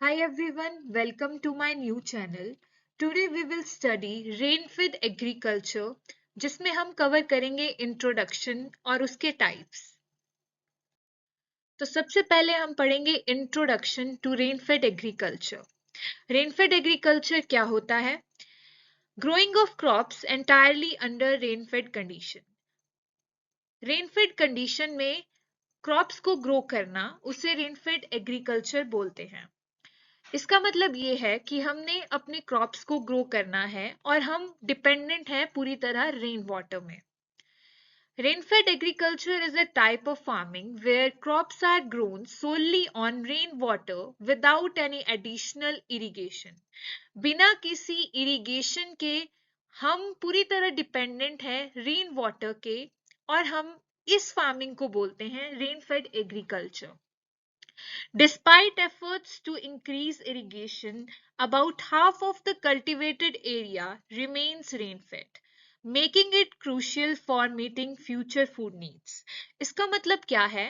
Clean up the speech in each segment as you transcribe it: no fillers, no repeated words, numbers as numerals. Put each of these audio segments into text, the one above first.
Hi everyone, welcome to my new channel. Today we will study rain-fed agriculture जिसमें हम cover करेंगे introduction और उसके टाइप्स। तो सबसे पहले हम पढ़ेंगे introduction to rainfed agriculture. Rainfed agriculture क्या होता है? Growing of crops entirely under rainfed condition. Rainfed condition में क्रॉप्स को ग्रो करना उसे रेन-फेड एग्रीकल्चर बोलते हैं। इसका मतलब ये है कि हमने अपने क्रॉप्स को ग्रो करना है और हम डिपेंडेंट हैं पूरी तरह रेन वाटर में। Rain-fed agriculture is a type of farming where crops are grown solely on rainwater without any additional irrigation. बिना किसी इरिगेशन के हम पूरी तरह डिपेंडेंट हैं रेन वाटर के और हम इस फार्मिंग को बोलते हैं rain-fade agriculture. Despite efforts to increase irrigation, about half of the cultivated area remains rain-fed, making it crucial for meeting future food needs. इसका मतलब क्या है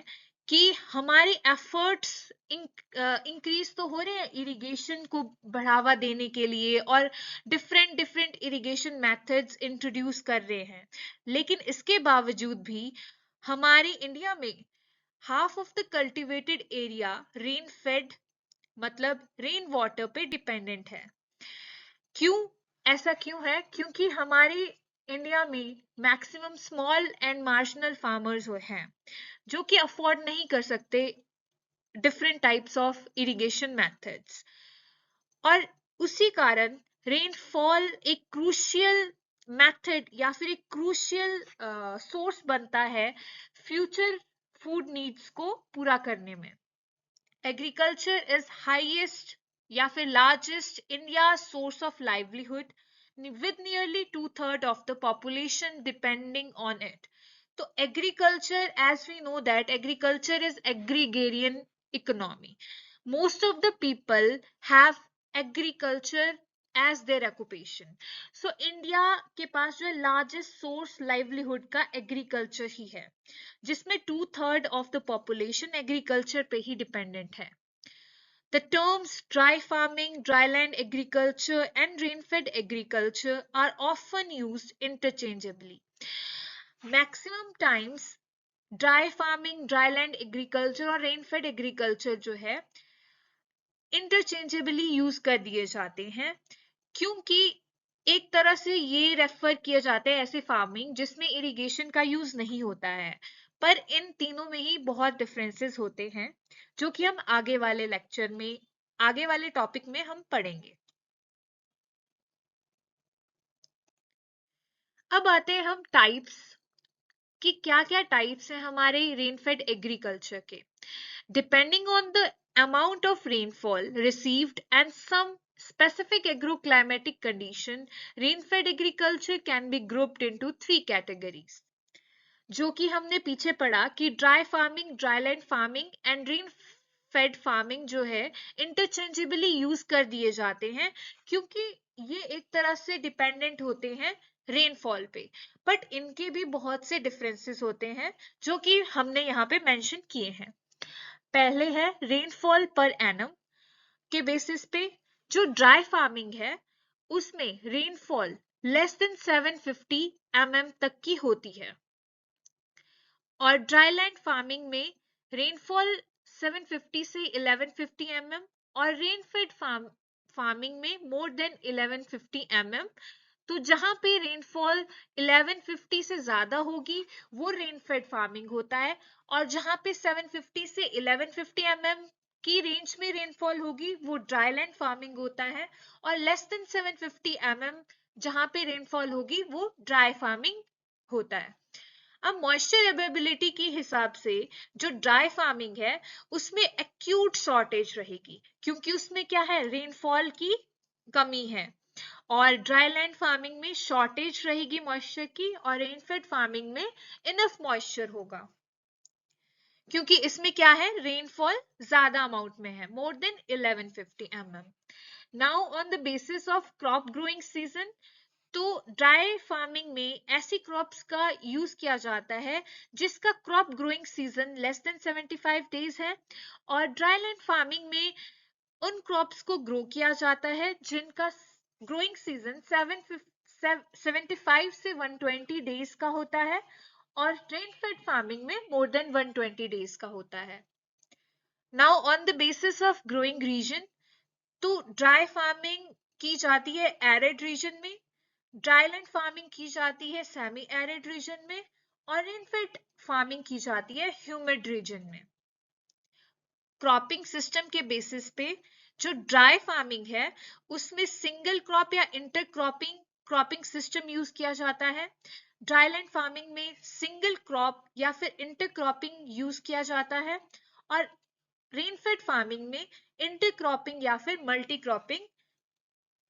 कि हमारे efforts इंक्रीज तो हो रहे हैं इरिगेशन को बढ़ावा देने के लिए और डिफरेंट इरिगेशन मेथड्स इंट्रोड्यूस कर रहे हैं, लेकिन इसके बावजूद भी हमारे इंडिया में half of the cultivated area rain fade मतलब रेन वाटर पे डिपेंडेंट है। क्यों ऐसा क्यों है? क्योंकि हमारे इंडिया में maximum small and marginal farmers हैं जो कि अफोर्ड नहीं कर सकते different types of irrigation methods, और उसी कारण रेनफॉल एक क्रूशियल मेथड या फिर एक क्रूशियल सोर्स बनता है फ्यूचर फूड नीड्स को पूरा करने में। एग्रीकल्चर इज हाईएस्ट या फिर largest India source of livelihood with nearly 2/3 of the population depending on it. So agriculture, as we know that agriculture is agrarian economy. Most of the people have agriculture as their occupation. So India के पास जो largest source livelihood का agriculture ही है, जिसमें 2/3 of the population agriculture पे ही dependent है। The terms dry farming, dryland agriculture, and rain-fed agriculture are often used interchangeably. Maximum times dry farming, dryland agriculture और rain fade agriculture जो है interchangeably use कर दिए जाते हैं, क्योंकि एक तरह से ये रेफर किया जाता है ऐसे फार्मिंग जिसमें इरिगेशन का यूज नहीं होता है। पर इन तीनों में ही बहुत डिफरेंसेस होते हैं जो कि हम आगे वाले लेक्चर में, आगे वाले टॉपिक में हम पढ़ेंगे। अब आते हैं हम टाइप्स कि क्या-क्या टाइप्स हैं हमारे रेनफेड एग्रीकल्चर के। Depending on the amount of rainfall received and some specific agroclimatic condition, rain-fed agriculture can be grouped into 3 categories. जो कि हमने पीछे पढ़ा कि dry farming, dryland farming and rain fade farming जो है इंटरचेंजेबली यूज कर दिए जाते हैं, क्योंकि ये एक तरह से डिपेंडेंट होते हैं रेनफॉल पे, बट इनके भी बहुत से डिफरेंसेस होते हैं जो कि हमने यहाँ पे मेंशन किए हैं। पहले है रेनफॉल पर एनम के बेसिस पे। जो ड्राई फार्मिंग है उसमें रेनफॉल लेस देन 750 mm तक की होती है, और ड्राईलैंड फार्मिंग में रेनफॉल 750 से 1150 mm और रेनफेड फार्मिंग में मोर देन 1150 mm। तो जहां पे रेनफॉल 1150 से ज्यादा होगी वो रेनफेड फार्मिंग होता है, और जहां पे 750 से 1150 mm की रेंज में रेनफॉल होगी वो ड्राईलैंड फार्मिंग होता है, और लेस देन 750 mm जहां पे रेनफॉल होगी वो ड्राई फार्मिंग होता है। अब मॉइस्चर अवेलेबिलिटी के हिसाब से जो ड्राई फार्मिंग है उसमें एक्यूट शॉर्टेज रहेगी, क्योंकि उसमें क्या है, रेनफॉल की कमी है, और ड्राईलैंड फार्मिंग में शॉर्टेज रहेगी मॉइस्चर की, और रेनफेड फार्मिंग में इनफ मॉइस्चर होगा, क्योंकि इसमें क्या है, रेनफॉल ज्यादा अमाउंट में है, मोर than 1150 mm। Now on the basis of crop growing season, तो ड्राई फार्मिंग में ऐसी क्रॉप्स का यूज किया जाता है जिसका crop growing season less than 75 days है, और ड्राईलैंड फार्मिंग में उन क्रॉप्स को ग्रो किया जाता है जिनका ग्रोइंग सीजन 75 से 120 डेज का होता है और रेन फेड फार्मिंग में मोर देन 120 डेज का होता है। Now on the basis of growing region, तो ड्राई फार्मिंग की जाती है एरिड रीजन में, ड्राईलैंड फार्मिंग की जाती है सेमी एरिड रीजन में और रेनफेड फार्मिंग की जाती है ह्यूमिड रीजन में। क्रॉपिंग सिस्टम के बेसिस पे जो ड्राई फार्मिंग है उसमें सिंगल क्रॉप या इंटर क्रॉपिंग सिस्टम यूज किया जाता है। ड्राईलैंड फार्मिंग में सिंगल क्रॉप या फिर इंटर क्रॉपिंग यूज किया जाता है और रेनफेड फार्मिंग में इंटर क्रॉपिंग या फिर मल्टी क्रॉपिंग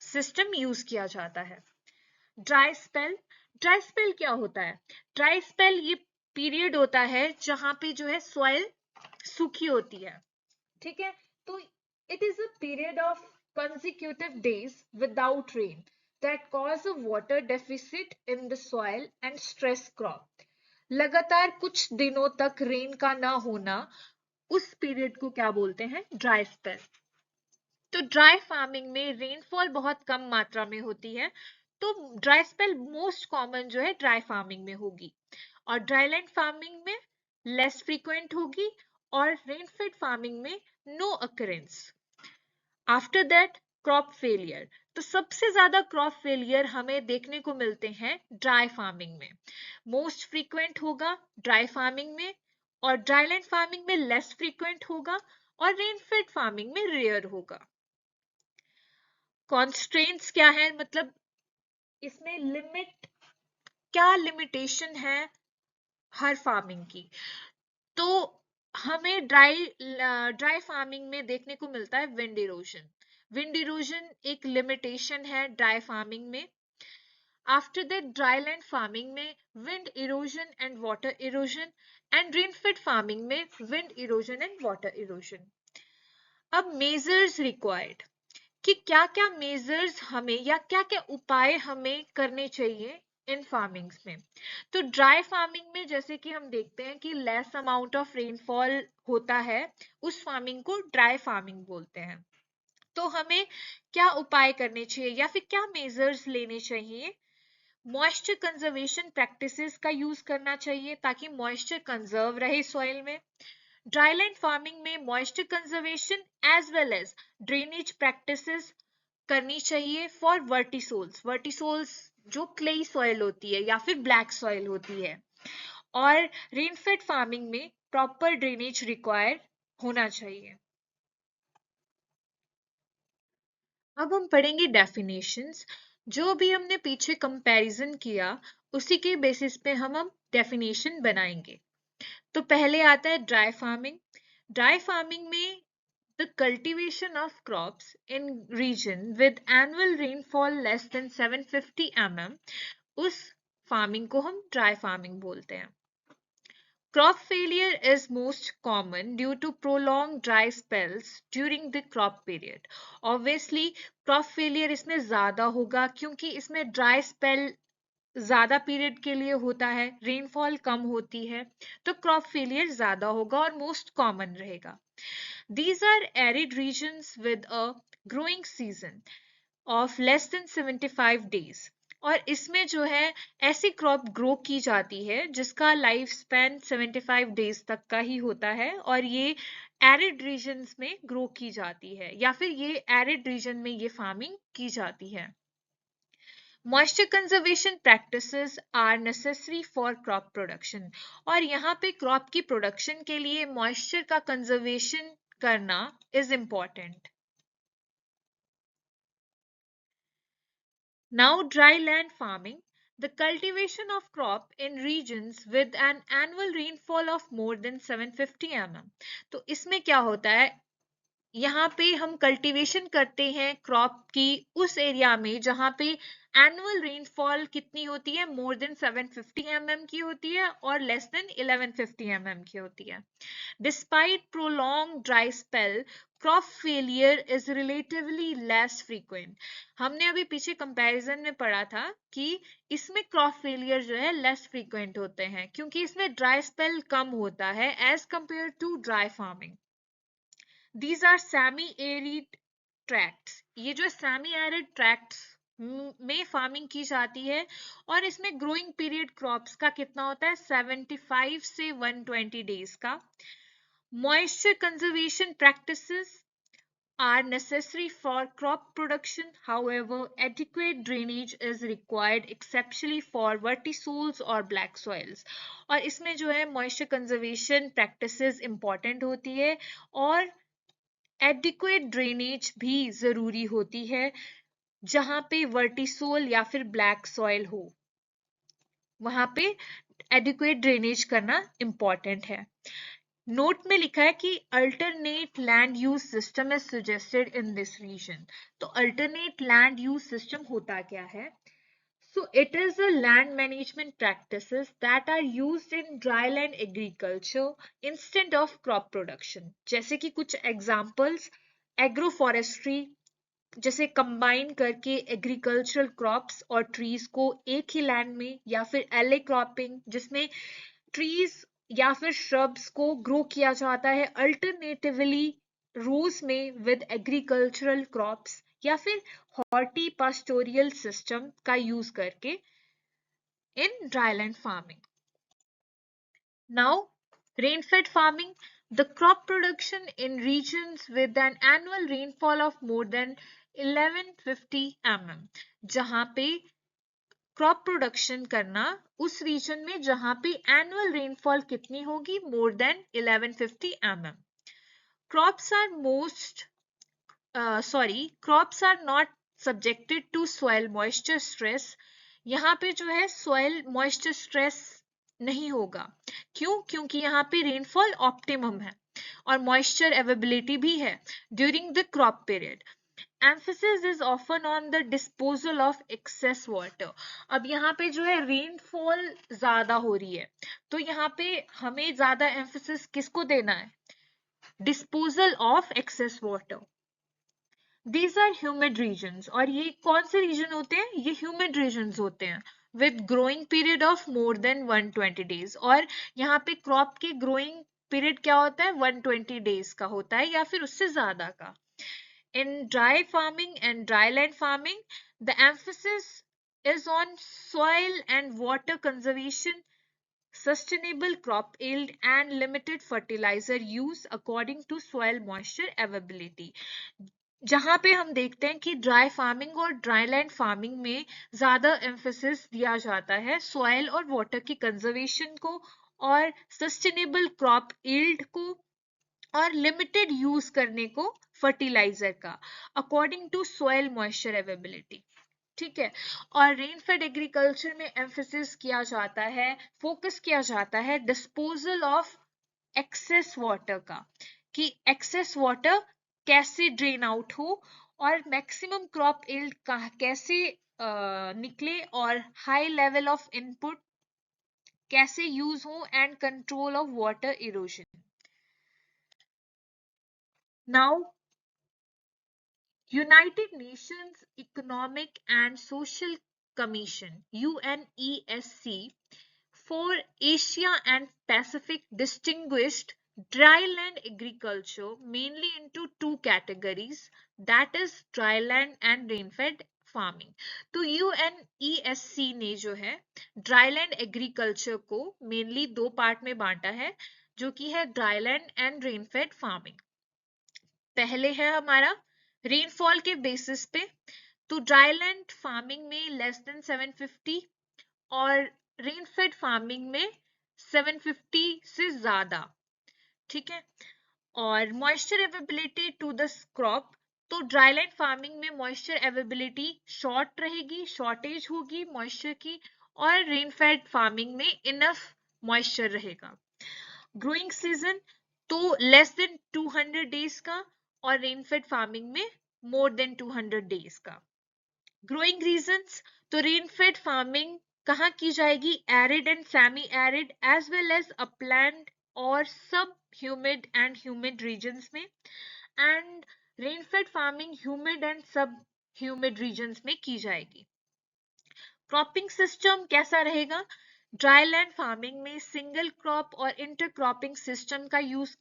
सिस्टम यूज किया जाता है। ड्राई स्पेल, ड्राई स्पेल क्या होता है? ड्राई स्पेल ये पीरियड होता है जहां पे जो है सॉइल सूखी होती है, ठीक है। तो it is a period of consecutive days without rain that cause a water deficit in the soil and stress crop। लगातार कुछ दिनों तक रेन का ना होना, उस पीरियड को क्या बोलते हैं? Dry spell. तो ड्राई फार्मिंग में रेनफॉल बहुत कम मात्रा में होती है, तो ड्राई स्पेल मोस्ट कॉमन जो है ड्राई फार्मिंग में होगी और ड्राईलैंड फार्मिंग में लेस फ्रीक्वेंट होगी और रेनफेड फार्मिंग में no occurrence. After that crop failure, तो सबसे ज्यादा क्रॉप फेलियर हमें देखने को मिलते हैं ड्राई फार्मिंग में। मोस्ट फ्रीक्वेंट होगा ड्राई फार्मिंग में और ड्राईलैंड फार्मिंग में लेस फ्रीक्वेंट होगा और रेनफेड फार्मिंग में रेयर होगा। कॉन्स्ट्रेंट्स क्या है, मतलब इसमें लिमिट, क्या लिमिटेशन है हर फार्मिंग की? तो हमें ड्राई फार्मिंग में देखने को मिलता है विंड इरोजन। विंड इरोजन एक लिमिटेशन है ड्राई फार्मिंग में। आफ्टर दैट ड्राईलैंड फार्मिंग में wind erosion and water erosion and rainfed farming में wind erosion and water erosion. अब मेजर्स रिक्वायर्ड कि क्या क्या मेजर्स हमें या क्या क्या उपाय हमें करने चाहिए इन फार्मिंग्स में। तो ड्राई फार्मिंग में जैसे कि हम देखते हैं कि लेस अमाउंट ऑफ रेनफॉल होता है, उस फार्मिंग को ड्राई फार्मिंग बोलते हैं। तो हमें क्या उपाय करने चाहिए या फिर क्या मेजर्स लेने चाहिए? मॉइस्चर कंजर्वेशन प्रैक्टिसेस का यूज करना चाहिए ताकि मॉइस्चर कंजर्व रहे सॉइल में। ड्राईलैंड फार्मिंग में moisture conservation as well as drainage practices करनी चाहिए फॉर वर्टिसोल्स। वर्टिसोल्स जो क्लेई सॉइल होती है या फिर ब्लैक सॉइल होती है। और रेनफेड फार्मिंग में प्रॉपर ड्रेनेज रिक्वायर होना चाहिए। अब हम पढ़ेंगे डेफिनेशंस। जो भी हमने पीछे कंपैरिजन किया उसी के बेसिस पे हम डेफिनेशन बनाएंगे। तो पहले आता है ड्राई फार्मिंग। ड्राई फार्मिंग में the cultivation of crops in region with annual rainfall less than 750 mm, उस फार्मिंग को हम ड्राई फार्मिंग बोलते हैं। Crop failure is most common due to prolonged dry spells during the crop period. Obviously, crop failure इसमें ज्यादा होगा क्योंकि इसमें dry spell ज्यादा पीरियड के लिए होता है, रेनफॉल कम होती है, तो क्रॉप फेलियर ज्यादा होगा और मोस्ट कॉमन रहेगा। These are arid regions with a growing season of less than 75 days। और इसमें जो है ऐसी क्रॉप ग्रो की जाती है जिसका लाइफ स्पैन 75 डेज तक का ही होता है और ये एरिड रीजन्स में ग्रो की जाती है या फिर ये एरिड रीजन में ये फार्मिंग की जाती है। Moisture conservation practices are necessary for crop production. और यहाँ पे क्रॉप की प्रोडक्शन के लिए मॉइस्चर का कंजर्वेशन करना is important. Now, dry land farming, the cultivation of crop in regions with an annual rainfall of more than 750 mm। तो इसमें क्या होता है, यहाँ पे हम कल्टीवेशन करते हैं क्रॉप की उस एरिया में जहाँ पे एनुअल रेनफॉल कितनी होती है, मोर देन 750 mm की होती है और लेस देन 1150 mm की होती है। Despite prolong dry spell, crop failure is relatively less frequent. हमने अभी पीछे कंपैरिजन में पढ़ा था कि इसमें क्रॉप फेलियर जो है लेस फ्रीक्वेंट होते हैं क्योंकि इसमें ड्राई स्पेल कम होता है as compare to dry farming. These are semi-arid tracts, ये जो सेमी एरिड ट्रैक्ट्स में फार्मिंग की जाती है और इसमें ग्रोइंग पीरियड क्रॉप्स का कितना होता है 75 से 120 डेज का। Moisture conservation practices are necessary for crop production. However, adequate drainage is required exceptionally for vertisols or black soils. और इसमें जो है moisture conservation practices important होती है और adequate drainage भी जरूरी होती है जहां पे vertisol या फिर black soil हो, वहां पे adequate drainage करना important है। नोट में लिखा है कि alternate land use system is suggested in this region. तो अल्टरनेट लैंड यूज सिस्टम होता क्या है? So it is a land management practices that are used in dryland agriculture instead of crop production। जैसे कि कुछ एग्जांपल्स, एग्रोफॉरेस्ट्री, जैसे combine करके agricultural crops और ट्रीज को एक ही लैंड में, या फिर एले क्रॉपिंग जिसमें ट्रीज या फिर श्रब्स को ग्रो किया जाता है अल्टरनेटिवली रोज में विद एग्रीकल्चरल क्रॉप्स, या फिर हॉर्टी पास्टोरियल सिस्टम का यूज करके in dryland farming. Now rain-fed farming, the crop production in regions with an annual rainfall of more than 1150 mm, जहां पे क्रॉप प्रोडक्शन करना उस रीजन में जहां पे एनुअल रेनफॉल कितनी होगी, more than 1150 mm। Crops are most crops are not subjected to soil moisture stress. यहाँ पे जो है सॉइल मॉइस्चर स्ट्रेस नहीं होगा। क्यों? क्योंकि यहाँ पे रेनफॉल ऑप्टिमम है और मॉइस्चर अवेलेबिलिटी भी है during the crop period. Emphasis is often on the disposal of excess water। अब यहाँ पे जो है रेनफॉल ज्यादा हो रही है, तो यहाँ पे हमें ज्यादा एम्फेसिस किसको देना है? Disposal of excess water. These are humid regions, और ये कौन से रीजन होते हैं? ये humid regions होते हैं with growing period of more than 120 days। और यहाँ पे क्रॉप के ग्रोइंग पीरियड क्या होता है? 120 डेज का होता है या फिर उससे ज्यादा का। In dry farming and dryland farming, the emphasis is on soil and water conservation, sustainable crop yield, and limited fertilizer use according to soil moisture availability। जहां पे हम देखते हैं कि ड्राई फार्मिंग और ड्राईलैंड फार्मिंग में ज्यादा एम्फेसिस दिया जाता है सॉइल और वाटर की कंजर्वेशन को और सस्टेनेबल क्रॉप यील्ड को और लिमिटेड यूज करने को फर्टिलाइजर का according to soil moisture availability. ठीक है। और रेनफेड एग्रीकल्चर में एम्फेसिस किया जाता है, फोकस किया जाता है डिस्पोजल ऑफ एक्सेस वाटर का, कि एक्सेस वाटर कैसे ड्रेन आउट हो और मैक्सिमम क्रॉप यील्ड कैसे निकले और हाई लेवल ऑफ इनपुट कैसे यूज हो and control of water erosion. Now United Nations Economic and Social Commission UNESC for Asia and Pacific distinguished dryland agriculture mainly into two categories, that is dryland and rainfed farming। तो UNESC ने जो है dryland agriculture को mainly दो part में बांटा है, जो कि है dryland and rainfed farming। पहले है हमारा रेनफॉल के बेसिस पे, तो ड्राईलैंड फार्मिंग में लेस देन 750 और रेनफेड फार्मिंग में 750 से ज्यादा। ठीक है। और moisture availability to the crop, तो ड्राईलैंड फार्मिंग में मॉइस्चर अवेलेबिलिटी शॉर्ट रहेगी, शॉर्टेज होगी मॉइस्चर की, और रेनफेड फार्मिंग में इनफ मॉइस्चर रहेगा। ग्रोइंग सीजन तो लेस देन 200 डेज का और रेनफेड फार्मिंग में मोर देन 200 डेज का। ग्रोइंग रीजन्स, तो रेनफेड फार्मिंग कहाँ की जाएगी? Arid and semi arid as well as upland और sub humid and humid regions में, and rainfed farming humid and sub humid regions में की जाएगी। क्रॉपिंग सिस्टम कैसा रहेगा? ड्राईलैंड फार्मिंग में सिंगल क्रॉप और इंटरक्रॉपिंग सिस्टम का यूज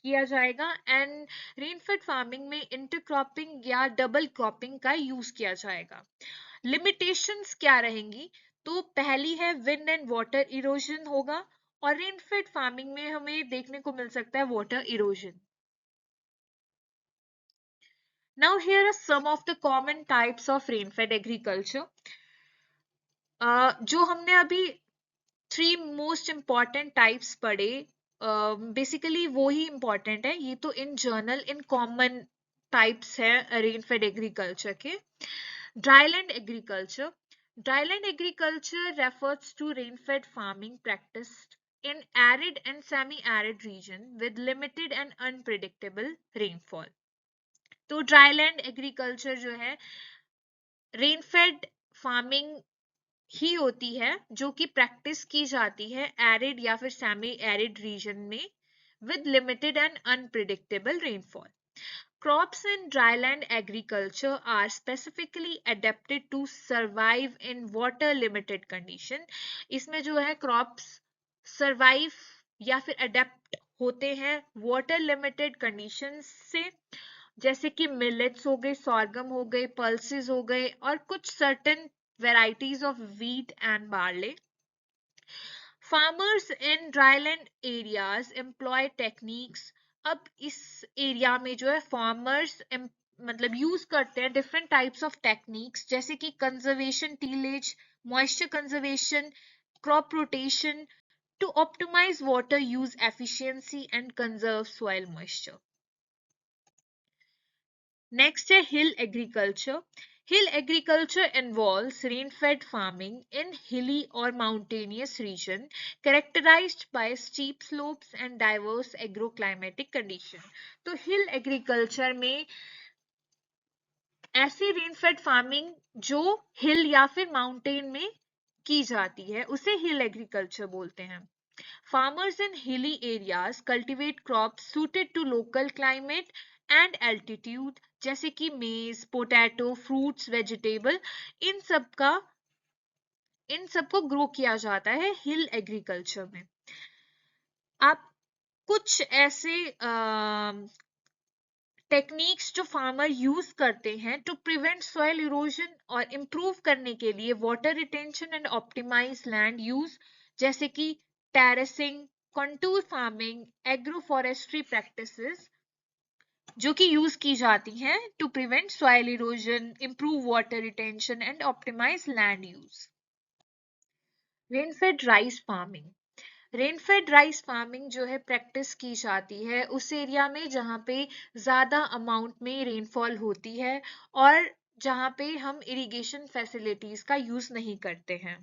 किया जाएगा एंड रेनफेड फार्मिंग में इंटरक्रॉपिंग या डबल क्रॉपिंग का यूज किया जाएगा। लिमिटेशंस क्या रहेंगी? तो पहली है विंड एंड वाटर इरोजन होगा और रेनफेड फार्मिंग में हमें देखने को मिल सकता है water erosion. Now here are some of the common types of rain-fed agriculture. जो हमने अभी 3 मोस्ट इम्पॉर्टेंट टाइप्स पढ़े, बेसिकली वो ही इम्पॉर्टेंट है, ये तो in general in common types है रेन-फेड एग्रीकल्चर के। Dryland agriculture, dryland agriculture refers to rain-fed farming practiced in arid and semi-arid region with limited and unpredictable rainfall. तो dryland agriculture जो है रेनफेड फार्मिंग ही होती है जो कि प्रैक्टिस की जाती है एरिड या फिर सेमी एरिड रीजन में with limited and unpredictable rainfall. Crops in dryland agriculture are specifically adapted to survive in water limited condition. इसमें जो है crops survive या फिर adapt होते हैं water limited conditions से, जैसे कि मिलेट्स हो गए, सॉर्गम हो गए, पल्सेस हो गए और कुछ certain varieties of wheat and barley. Farmers in dryland areas employ techniques, अब इस एरिया में जो है फार्मर्स मतलब यूज करते हैं डिफरेंट टाइप्स ऑफ टेक्निक्स, जैसे कि conservation tillage, moisture conservation, crop rotation to optimise water use efficiency and conserve soil moisture. Next है hill agriculture. Hill agriculture involves rain-fed farming in hilly or mountainous region characterized by steep slopes and diverse agroclimatic condition. तो hill agriculture में ऐसी rain-fed farming जो hill या फिर mountain में की जाती है उसे hill agriculture बोलते हैं। Farmers in hilly areas cultivate crops suited to local climate and altitude, जैसे कि मेज, पोटैटो, फ्रूट्स, वेजिटेबल, इन सबको ग्रो किया जाता है हिल एग्रीकल्चर में। आप कुछ ऐसे टेक्निक्स जो फार्मर यूज करते हैं टू प्रिवेंट सॉइल इरोजन और इम्प्रूव करने के लिए water retention and optimise land use, जैसे कि terracing, contour farming, agro forestry practices जो कि यूज की जाती हैं to prevent soil erosion, improve water retention and optimise land use. Rainfed rice farming, rainfed rice farming जो है प्रैक्टिस की जाती है उस एरिया में जहाँ पे ज्यादा अमाउंट में रेनफॉल होती है और जहाँ पे हम इरिगेशन फैसिलिटीज का यूज नहीं करते हैं।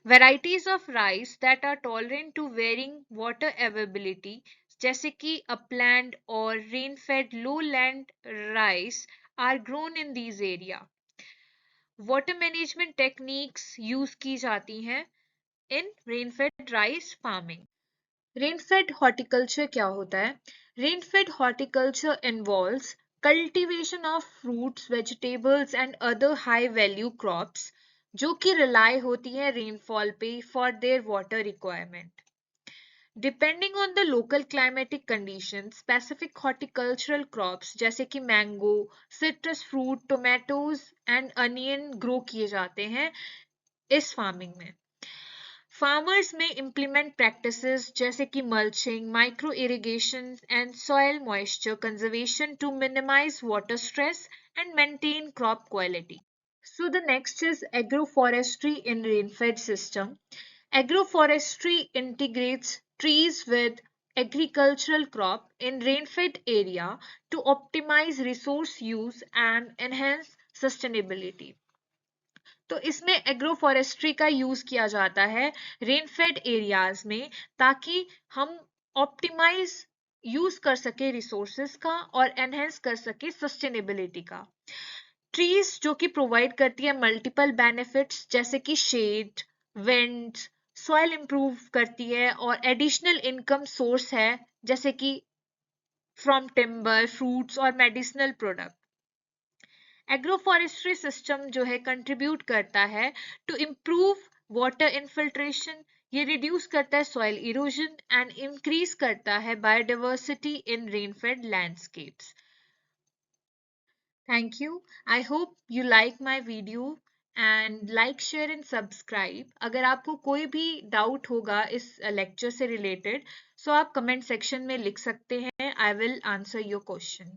Varieties of rice that are tolerant to varying water availability, जैसे कि upland और rain-fed lowland rice are grown in these area. Water management techniques use की जाती हैं in rain-fed rice farming. Rain-fed horticulture क्या होता है? Rain-fed horticulture involves cultivation of fruits, vegetables and other high-value crops जो कि rely होती है rainfall पे for their water requirement. Depending on the local climatic conditions, specific horticultural crops जैसे कि mango, citrus fruit, tomatoes and onion grow किए जाते हैं इस farming में। Farmers may implement practices जैसे कि mulching, micro irrigation and soil moisture conservation to minimize water stress and maintain crop quality. So the next is agroforestry in rain-fed system. Agroforestry integrates trees with agricultural crop in rain-fed area to optimize resource use and enhance sustainability. तो इसमें agroforestry का use किया जाता है rainfed areas में ताकि हम optimise use कर सके रिसोर्सेस का और एनहेंस कर सके सस्टेनेबिलिटी का। ट्रीज जो कि प्रोवाइड करती है मल्टीपल बेनिफिट्स जैसे कि शेड, विंड, सॉइल इंप्रूव करती है और एडिशनल इनकम सोर्स है जैसे कि फ्रॉम टिम्बर, फ्रूट्स और मेडिसिनल प्रोडक्ट। एग्रोफॉरेस्ट्री सिस्टम जो है कंट्रीब्यूट करता है टू इम्प्रूव वाटर इनफिल्ट्रेशन ये रिड्यूस करता है सॉइल इरोजन एंड इंक्रीज करता है biodiversity in rainfed landscapes. Thank you. I hope you like my video and like, share and subscribe. अगर आपको कोई भी डाउट होगा इस लेक्चर से रिलेटेड, सो आप कमेंट सेक्शन में लिख सकते हैं. I will answer your question.